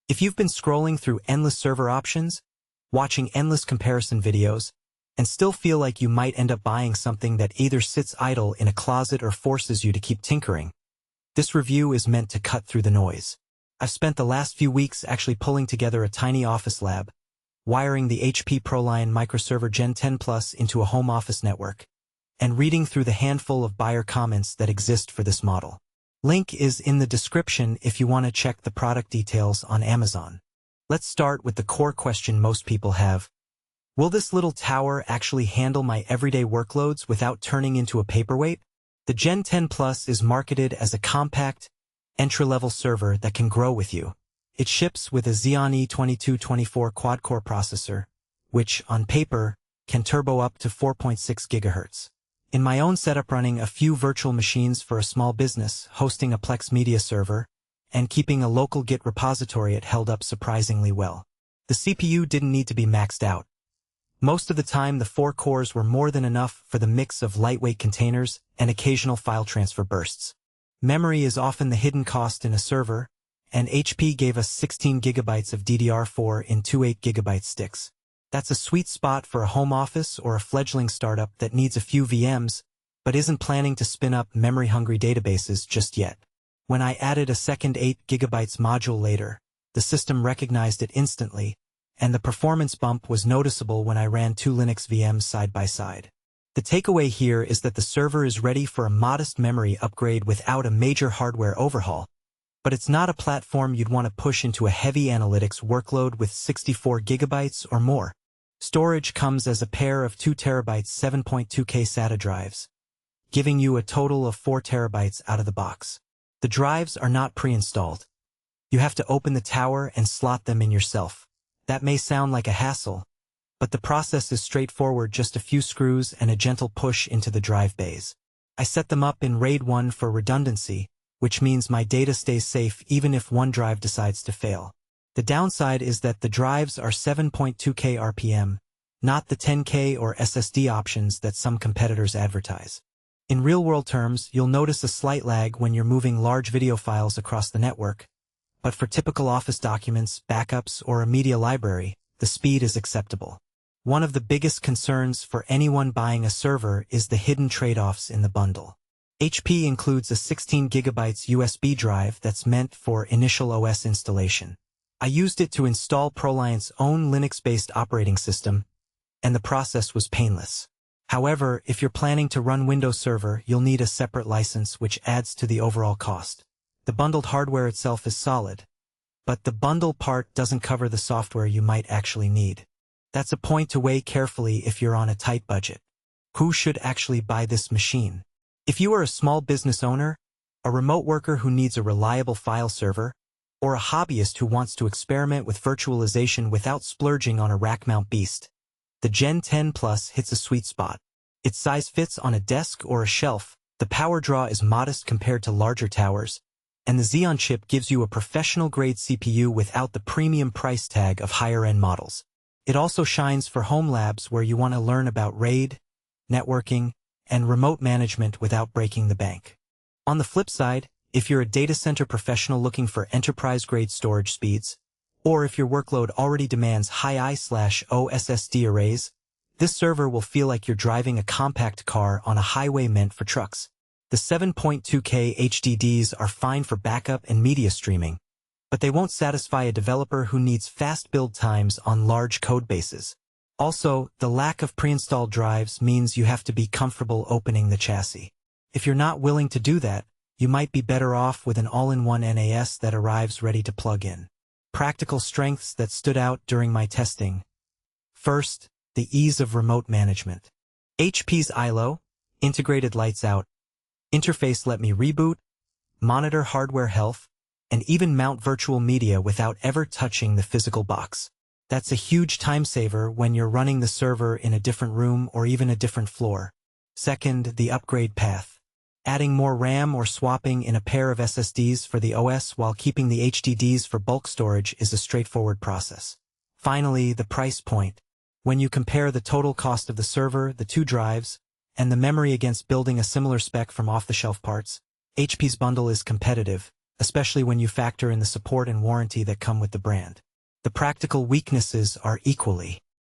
If you've been scrolling through endless server options, watching endless comparison videos, and still feel like you might end up buying something that either sits idle in a closet or forces you to keep tinkering, this review is meant to cut through the noise. I've spent the last few weeks actually pulling together a tiny office lab, wiring the HP ProLiant MicroServer Gen10 Plus into a home office network, and reading through the handful of buyer comments that exist for this model. Link is in the description if you want to check the product details on Amazon. Let's start with the core question most people have. Will this little tower actually handle my everyday workloads without turning into a paperweight? The Gen 10 Plus is marketed as a compact, entry-level server that can grow with you. It ships with a Xeon E2224 quad-core processor, which, on paper, can turbo up to 4.6 GHz. In my own setup, running a few virtual machines for a small business, hosting a Plex media server, and keeping a local Git repository, it held up surprisingly well. The CPU didn't need to be maxed out. Most of the time, the 4 cores were more than enough for the mix of lightweight containers and occasional file transfer bursts. Memory is often the hidden cost in a server, and HP gave us 16 GB of DDR4 in two 8 GB sticks. That's a sweet spot for a home office or a fledgling startup that needs a few VMs, but isn't planning to spin up memory-hungry databases just yet. When I added a second 8 GB module later, the system recognized it instantly, and the performance bump was noticeable when I ran 2 Linux VMs side by side. The takeaway here is that the server is ready for a modest memory upgrade without a major hardware overhaul, but it's not a platform you'd want to push into a heavy analytics workload with 64 GB or more. Storage comes as a pair of 2 TB 7.2K SATA drives, giving you a total of 4 TB out of the box. The drives are not pre-installed. You have to open the tower and slot them in yourself. That may sound like a hassle, but the process is straightforward, just a few screws and a gentle push into the drive bays. I set them up in RAID 1 for redundancy, which means my data stays safe even if one drive decides to fail. The downside is that the drives are 7.2K RPM, not the 10K or SSD options that some competitors advertise. In real-world terms, you'll notice a slight lag when you're moving large video files across the network, but for typical office documents, backups, or a media library, the speed is acceptable. One of the biggest concerns for anyone buying a server is the hidden trade-offs in the bundle. HP includes a 16 GB USB drive that's meant for initial OS installation. I used it to install ProLiant's own Linux-based operating system, and the process was painless. However, if you're planning to run Windows Server, you'll need a separate license, which adds to the overall cost. The bundled hardware itself is solid, but the bundle part doesn't cover the software you might actually need. That's a point to weigh carefully if you're on a tight budget. Who should actually buy this machine? If you are a small business owner, a remote worker who needs a reliable file server, or a hobbyist who wants to experiment with virtualization without splurging on a rack-mount beast, the Gen 10 Plus hits a sweet spot. Its size fits on a desk or a shelf, the power draw is modest compared to larger towers, and the Xeon chip gives you a professional-grade CPU without the premium price tag of higher-end models. It also shines for home labs where you want to learn about RAID, networking, and remote management without breaking the bank. On the flip side, if you're a data center professional looking for enterprise-grade storage speeds, or if your workload already demands high I/O SSD arrays, this server will feel like you're driving a compact car on a highway meant for trucks. The 7.2K HDDs are fine for backup and media streaming, but they won't satisfy a developer who needs fast build times on large code bases. Also, the lack of pre-installed drives means you have to be comfortable opening the chassis. If you're not willing to do that, you might be better off with an all-in-one NAS that arrives ready to plug in. Practical strengths that stood out during my testing. First, the ease of remote management. HP's ILO, integrated lights out, interface let me reboot, monitor hardware health, and even mount virtual media without ever touching the physical box. That's a huge time saver when you're running the server in a different room or even a different floor. Second, the upgrade path. Adding more RAM or swapping in a pair of SSDs for the OS while keeping the HDDs for bulk storage is a straightforward process. Finally, the price point. When you compare the total cost of the server, the 2 drives, and the memory against building a similar spec from off-the-shelf parts, HP's bundle is competitive, especially when you factor in the support and warranty that come with the brand. The practical weaknesses are equally